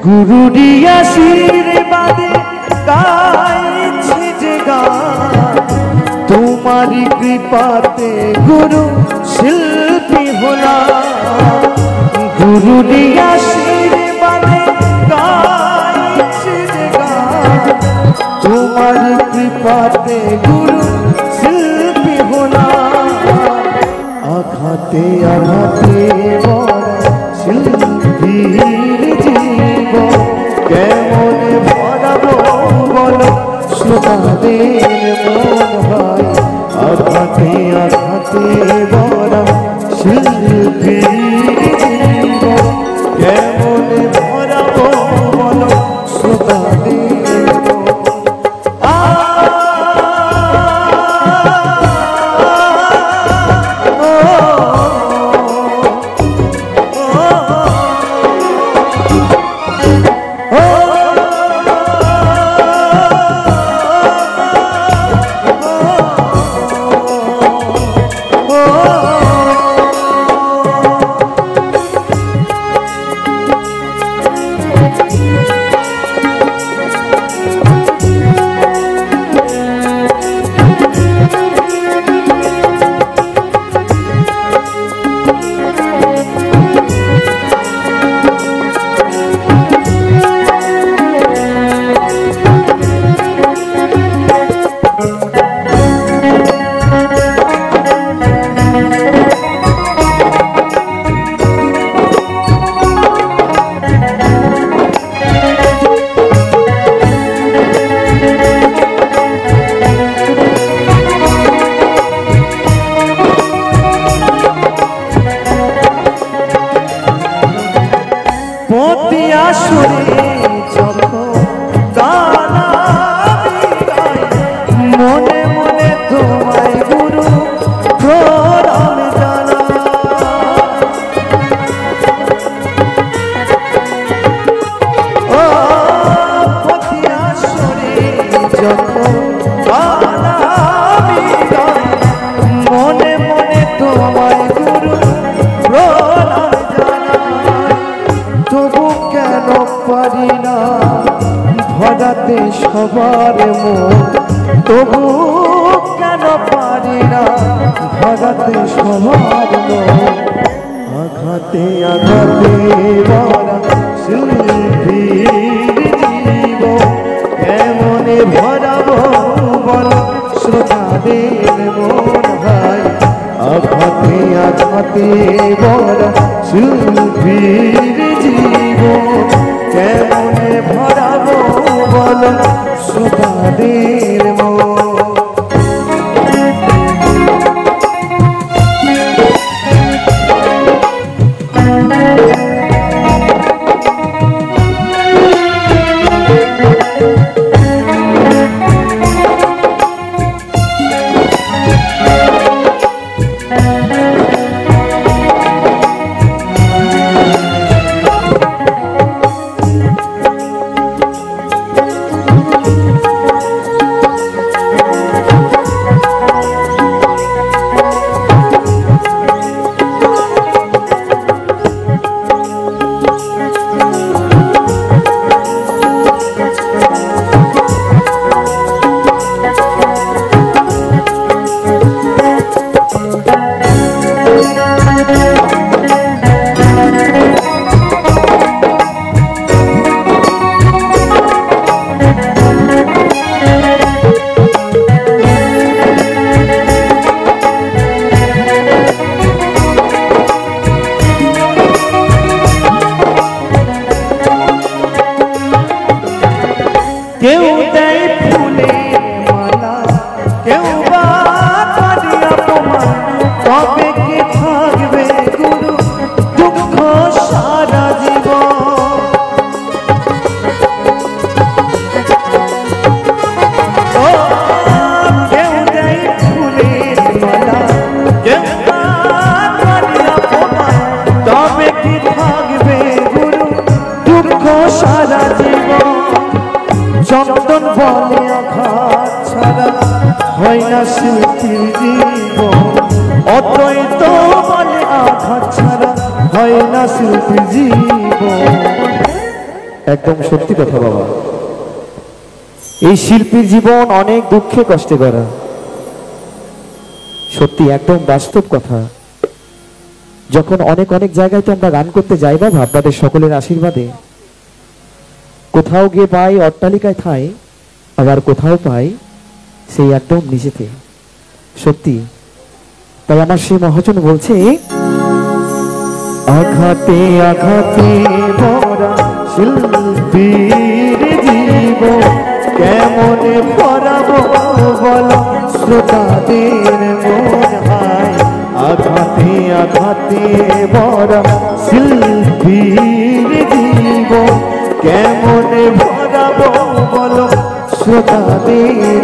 গুরুরি আশীর্বাদে গাইছি যে গান, তোমারি কৃপাতে গুরু শিল্পী হলাম। গুরুরি আশীর্বাদে গাইছি যে গান, তোমারি কৃপাতে গুরু শিল্পী হলাম। আঘাতে আঘাতে শিল্পীর জীবন কেমন ভরাবো বলো শ্রোতাদের মন হয়। আঘাতে আঘাতে বড় শিল্পীর জীবন কেমন ভরাবো বলো শ্রোতাদের মন। মনে মনে তোমায় গুরু প্রণাম জানাই। ও পথি আসরে যখন আমি গাই, মনে মনে তোমায় গুরু প্রণাম জানাই। তবু কেন পারি না ভরাতে সবার মন, তবু কেন পারি না ভরাতে সবার মন। আঘাতে আঘাতে ভরা শিল্পীর জীবন কেমনে ভরাবো বলো শ্রোতাদের মন হয়। আঘাতে আঘাতে ভরা শিল্পীর জীবন কেমনে ভরাবো বলো শ্রোতাদের মন। কেউ দেয় ফুলের মালা, কেউ বা করে অপমান, তবে কি থাকবে গুরু দুঃখ সারা জীবন। ও কেউ দেয় ফুলের মালা, কেউ বা করে অপমান, তবে কি থাকবে গুরু দুঃখ সারা জীবন। চন্দন বলে আঘাত ছাড়া হয় না শিল্পীর জীবন, অদ্বৈত বলে আঘাত ছাড়া হয় না শিল্পীর জীবন। একদম সত্যি কথা বাবা। এই শিল্পীর জীবন অনেক দুঃখে কষ্টে করা, সত্যি একদম বাস্তব কথা। যখন অনেক অনেক জায়গায় তো আমরা গান করতে যাই বাবা আপনাদের সকলের আশীর্বাদে, কোথাও গিয়ে পাই অট্টালিকায় ঠাঁই, আবার কোথাও পাই সেই একদম নিচেতে, সত্যি। তাই আমার সেই মহাজন বলছে, আঘাতে আঘাতে ভরা শিল্পীর জীবন কেমন ভরাবো বলো শ্রোতাদের মন হায়। আঘাতে আঘাতে ভরা শিল্পীর জীবন কেমন ভরাবো বলো শ্রোতাদের